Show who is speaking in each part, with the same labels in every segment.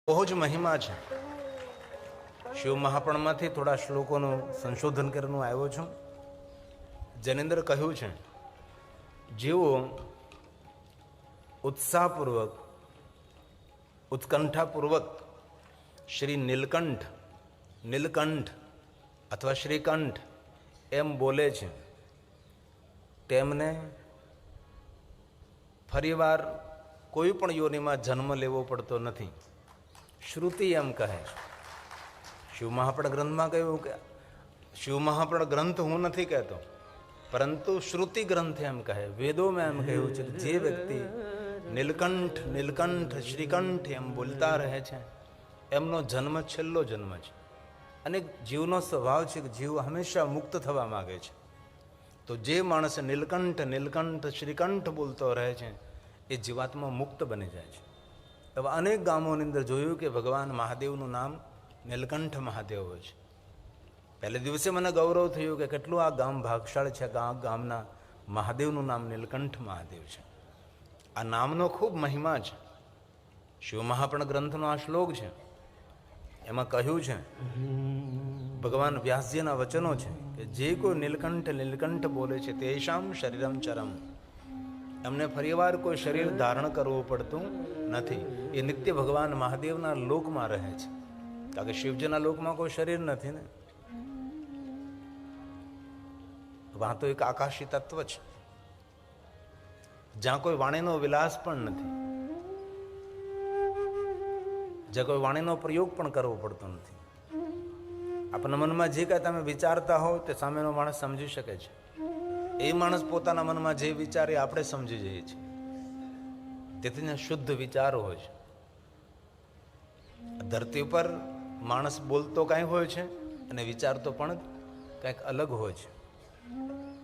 Speaker 1: બહુ જ મહિમા છે. શિવ મહાપણમાંથી થોડા શ્લોકોનું સંશોધન કરીને આવ્યો છું, જેની અંદર કહ્યું છે, જેઓ ઉત્સાહપૂર્વક ઉત્કંઠાપૂર્વક શ્રી નીલકંઠ અથવા શ્રીકંઠ એમ બોલે છે, તેમને ફરીવાર કોઈ પણ યોનિમાં જન્મ લેવો પડતો નથી. શ્રુતિ એમ કહે છે. શિવ મહાપણ ગ્રંથમાં કહ્યું કે શિવ મહાપણ ગ્રંથ હું નથી કહેતો, પરંતુ શ્રુતિ ગ્રંથ એમ કહે, વેદોમાં એમ કહ્યું છે કે જે વ્યક્તિ નીલકંઠ નીલકંઠ શ્રીકંઠ એમ બોલતા રહે છે એમનો જન્મ છેલ્લો જન્મ છે. અને જીવનો સ્વભાવ છે કે જીવ હંમેશા મુક્ત થવા માગે છે. તો જે માણસ નીલકંઠ નીલકંઠ શ્રીકંઠ બોલતો રહે છે એ જીવાત્મા મુક્ત બની જાય છે. એવા અનેક ગામોની અંદર જોયું કે ભગવાન મહાદેવનું નામ નીલકંઠ મહાદેવ હોય છે. પહેલે દિવસે મને ગૌરવ થયું કે કેટલું આ ગામ ભાગશાળ છે, ગામના મહાદેવનું નામ નીલકંઠ મહાદેવ છે. આ નામનો ખૂબ મહિમા છે. શિવ મહાપણ ગ્રંથનો આ શ્લોક છે, એમાં કહ્યું છે, ભગવાન વ્યાસજીના વચનો છે કે જે કોઈ નીલકંઠ નીલકંઠ બોલે છે તેષામ શરીરમ ચરમ, એમને ફરીવાર કોઈ શરીર ધારણ કરવું પડતું નથી. એ નિત્ય ભગવાન મહાદેવના લોકમાં રહે છે. કારણ કે શિવજીના લોકમાં કોઈ શરીર નથી ને, વહાં તો એક આકાશી તત્વ છે, જ્યાં કોઈ વાણીનો વિલાસ પણ નથી, જ્યાં કોઈ વાણીનો પ્રયોગ પણ કરવો પડતો નથી. આપણા મનમાં જે કાંઈ તમે વિચારતા હો તે સામેનો માણસ સમજી શકે છે. એ માણસ પોતાના મનમાં જે વિચારે આપણે સમજી જઈએ છીએ. તેથી શુદ્ધ વિચારો હોય છે. ધરતી ઉપર માણસ બોલતો કાંઈ હોય છે અને વિચારતો પણ કંઈક અલગ હોય છે.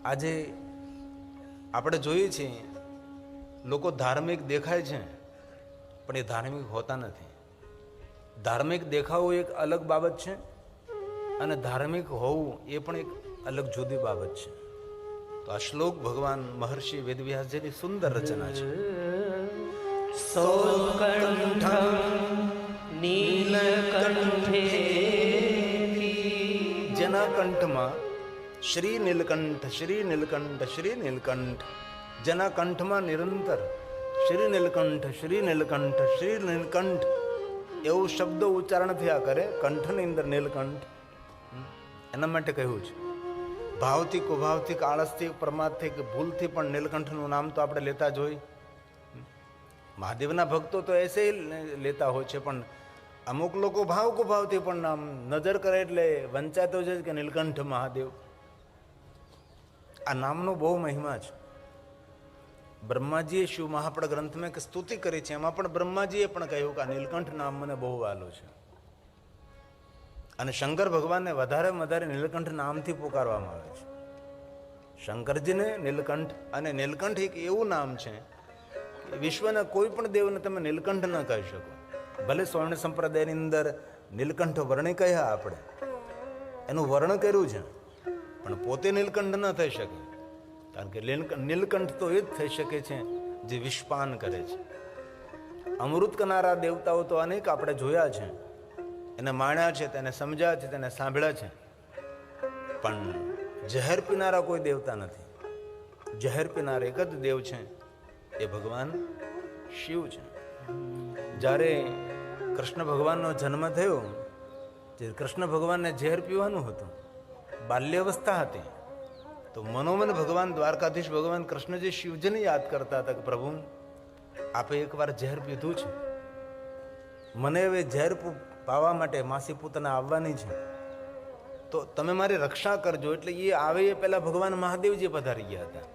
Speaker 1: આજે આપણે જોઈએ છીએ લોકો ધાર્મિક દેખાય છે પણ એ ધાર્મિક હોતા નથી. ધાર્મિક દેખાવું એક અલગ બાબત છે અને ધાર્મિક હોવું એ પણ એક અલગ જુદી બાબત છે. તો આ શ્લોક ભગવાન મહર્ષિ વેદવ્યાસજીની સુંદર રચના છે. જેના કંઠમાં શ્રી નીલકંઠ શ્રી નીલકંઠ શ્રી નીલકંઠ, જેના કંઠમાં નિરંતર શ્રી નીલકંઠ શ્રી નીલકંઠ શ્રી નીલકંઠ એવું શબ્દો ઉચ્ચારણ થયા કરે, કંઠની અંદર નીલકંઠ, એના માટે કહ્યું છે. ભાવથી કુભાવથી આળસથી પ્રમાદથી કે ભૂલથી પણ નીલકંઠનું નામ તો આપણે લેતા જ હોય. મહાદેવના ભક્તો તો એસે લેતા હોય છે, પણ અમુક લોકો ભાવ કુભાવથી પણ નામ નજર કરે એટલે વંચાતો છે કે નીલકંઠ મહાદેવ. આ નામનો બહુ મહિમા છે. બ્રહ્માજીએ શિવ મહાપણ ગ્રંથમાં એક સ્તુતિ કરી છે, એમાં પણ બ્રહ્માજીએ પણ કહ્યું કે આ નીલકંઠ નામ મને બહુ વાલું છે. અને શંકર ભગવાનને વધારે નીલકંઠ નામથી પુકારવામાં આવે છે. શંકરજીને નીલકંઠ, અને નીલકંઠ એક એવું નામ છે કે વિશ્વના કોઈ પણ દેવને તમે નીલકંઠ ન કહી શકો. ભલે સ્વર્ણ સંપ્રદાયની અંદર નીલકંઠ વર્ણિ કહ્યા, આપણે એનું વર્ણ કર્યું છે, પણ પોતે નીલકંઠ ન થઈ શકે. કારણ કે નીલકંઠ તો એ જ થઈ શકે છે જે વિષપાન કરે છે. અમૃત કનારા દેવતાઓ તો અનેક આપણે જોયા છે, એને માણ્યા છે, તેને સમજ્યા છે, તેને સાંભળ્યા છે, પણ ઝહેર પીનારા કોઈ દેવતા નથી. ઝહેર પીનાર એક જ દેવ છે, એ ભગવાન શિવ છે. જ્યારે કૃષ્ણ ભગવાનનો જન્મ થયો, જે કૃષ્ણ ભગવાનને ઝેર પીવાનું હતું, બાલ્યાવસ્થા હતી, તો મનોમન ભગવાન દ્વારકાધીશ ભગવાન કૃષ્ણજી શિવજીને યાદ કરતા હતા કે પ્રભુ, આપે એકવાર ઝેર પીધું છે, મને હવે ઝેર પાવા માટે માસી પૂતના આવવાની છે, તો તમે મારી રક્ષા કરજો. એટલે એ આવે એ પહેલાં ભગવાન મહાદેવજી પધારી ગયા હતા.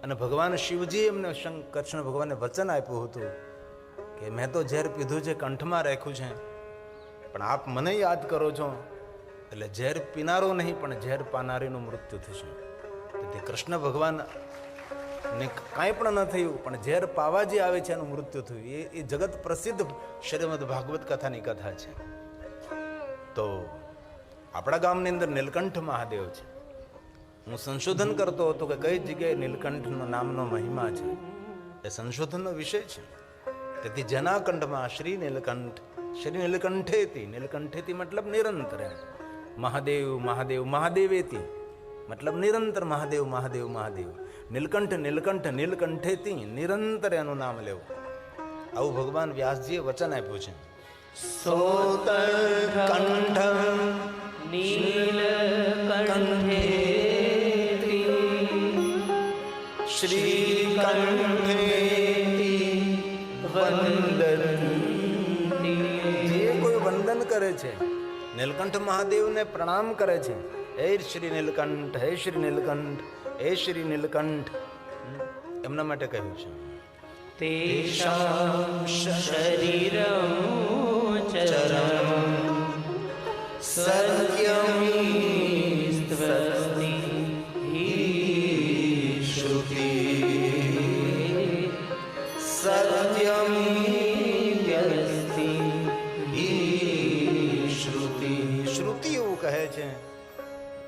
Speaker 1: અને ભગવાન શિવજી એમને કૃષ્ણ ભગવાનને વચન આપ્યું હતું કે મેં તો ઝેર પીધું છે, કંઠમાં રાખ્યું છે, પણ આપ મને યાદ કરો છો એટલે ઝેર પીનારો નહીં પણ ઝેર પાનારીનું મૃત્યુ થશે. તેથી કૃષ્ણ ભગવાનને કાંઈ પણ ન થયું, પણ ઝેર પાવા જે આવે છે એનું મૃત્યુ થયું. એ જગત પ્રસિદ્ધ શ્રીમદ ભાગવત કથાની કથા છે. તો આપણા ગામની અંદર નીલકંઠ મહાદેવ છે. હું સંશોધન કરતો હતો કે કઈ જગ્યાએ નીલકંઠનો નામનો મહિમા છે, એ સંશોધનનો વિષય છે. તેથી જેના કંઠમાં શ્રી નીલકંઠ શ્રી નીલકંઠેતી, નીલકંઠેતી મતલબ નિરંતર. મહાદેવ મહાદેવ મહાદેવેતી મતલબ નિરંતર મહાદેવ મહાદેવ મહાદેવ. નીલકંઠ નીલકંઠ નીલકંઠેતી, નિરંતર એનું નામ લેવું. આવું ભગવાન વ્યાસજીએ વચન આપ્યું છે. સોતરકંઠ નીલકંઠેતી શ્રીકંઠેતી વંદતી. જે કોઈ વંદન કરે છે, નીલકંઠ મહાદેવને પ્રણામ કરે છે, હે શ્રી નીલકંઠ, હે શ્રી નીલકંઠ, હે શ્રી નીલકંઠ, એમના માટે કહ્યું છે.
Speaker 2: તેષાં શરીરં ચરમ સત્યમિસ્ત્વસ્તિ હિ શ્રુતિ સત્યમિસ્તિ હિ શ્રુતિ.
Speaker 1: શ્રુતિ એવું કહે છે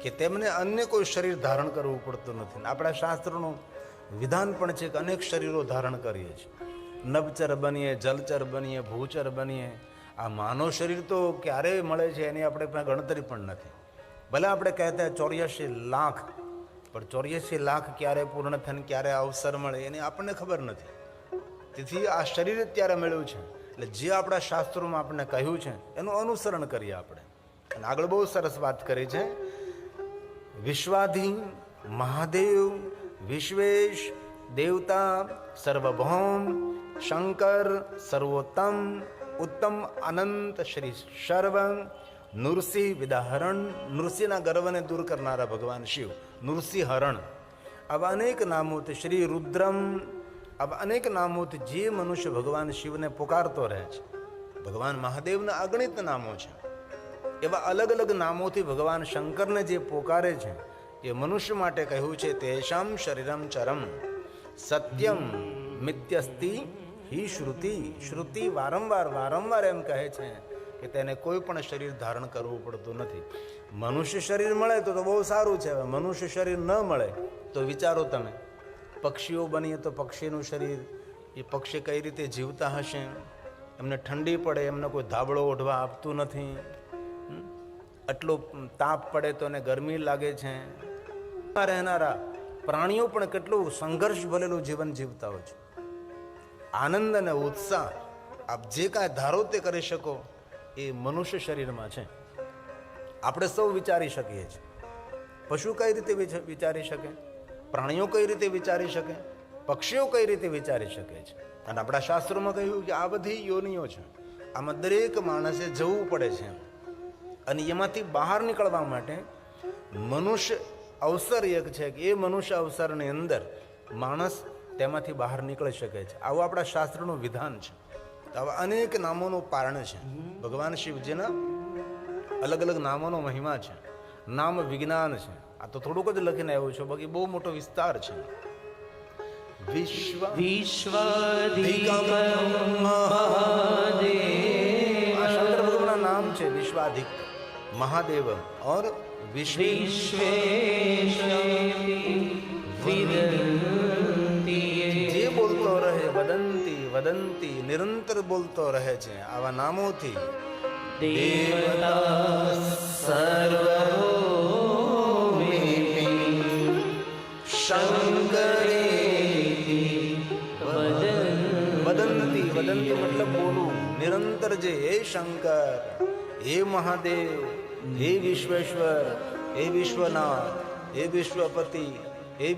Speaker 1: કે તેમને અન્ય કોઈ શરીર ધારણ કરવું પડતું નથી. આપણા શાસ્ત્રોનું વિધાન પણ છે કે અનેક શરીરો ધારણ કરીએ છીએ. નભચર બનીએ, જલચર બનીએ, ભૂચર બનીએ. આ માનવ શરીર તો ક્યારે મળે છે એની આપણે પાસે ગણતરી પણ નથી. ભલે આપણે કહેતા 84 લાખ, પણ 84 લાખ ક્યારે પૂર્ણ થઈને ક્યારે અવસર મળે એની આપણને ખબર નથી. તેથી આ શરીર ત્યારે મળ્યું છે. એટલે જે આપણા શાસ્ત્રોમાં આપણને કહ્યું છે એનું અનુસરણ કરીએ આપણે. અને આગળ બહુ સરસ વાત કરી છે. વિશ્વાધિ મહાદેવ વિશ્વેશ દેવતા સર્વભૌમ શંકર સર્વોત્તમ ઉત્તમ અનંત શ્રી સર્વ નૃસિંહ વિદાહરણ. નૃસિંહના ગર્વને દૂર કરનારા ભગવાન શિવ નૃસિંહ હરણ. આવા અનેક નામોથી શ્રી રુદ્રમ, આવા અનેક નામોથી જે મનુષ્ય ભગવાન શિવને પુકારતો રહે છે. ભગવાન મહાદેવના અગણિત નામો છે. એવા અલગ અલગ નામોથી ભગવાન શંકરને જે પોકારે છે એ મનુષ્ય માટે કહ્યું છે. તેષામ શરીરમ ચરમ સત્યમ મિત્યસ્તિ હિ શ્રુતિ. શ્રુતિ વારંવાર વારંવાર એમ કહે છે કે તેને કોઈ પણ શરીર ધારણ કરવું પડતું નથી. મનુષ્ય શરીર મળે તો બહુ સારું છે. મનુષ્ય શરીર ન મળે તો વિચારો તમે, પક્ષીઓ બનીએ તો પક્ષીનું શરીર, એ પક્ષી કઈ રીતે જીવતા હશે? એમને ઠંડી પડે, એમને કોઈ ધાબળો ઓઢવા આપતું નથી. આટલો તાપ પડે તો એને ગરમી લાગે છે. રહેનારા પ્રાણીઓ પણ કેટલું સંઘર્ષ ભરેલું જીવન જીવતા હોય છે. આનંદ અને ઉત્સાહ આપ જે કાંઈ ધારો તે કરી શકો એ મનુષ્ય શરીરમાં છે. આપણે સૌ વિચારી શકીએ છીએ. પશુ કઈ રીતે વિચારી શકે? પ્રાણીઓ કઈ રીતે વિચારી શકે? પક્ષીઓ કઈ રીતે વિચારી શકે છે? અને આપણા શાસ્ત્રોમાં કહ્યું કે આ બધી યોનિઓ છે, આમાં દરેક માણસે જવું પડે છે. અને એમાંથી બહાર નીકળવા માટે મનુષ્ય અવસર એક છે કે એ મનુષ્ય અવસરની અંદર માણસ તેમાંથી બહાર નીકળી શકે છે. આવું આપણા શાસ્ત્રનું વિધાન છે. તો આવા અનેક નામોનું પારણ છે. ભગવાન શિવજીના અલગ અલગ નામોનો મહિમા છે, નામ વિજ્ઞાન છે. આ તો થોડુંક જ લખીને આવ્યું છે, બાકી બહુ મોટો વિસ્તાર છે. શંકર ભગવાનના નામ છે વિશ્વાધિક महादेव और જે બોલતો રહે વદંતી વદંતી, નિરંતર બોલતો રહે છે આવા નામોથી.
Speaker 2: દેવતા સર્વભૌમેતિ શંકરેતિ
Speaker 1: વદંતી. વદંતી મતલબ બોલવું, નિરંતર જે હે શંકર, હે મહાદેવ, હે વિશ્વેશ્વર, હે વિશ્વનાથ, હે વિશ્વપતિ, હે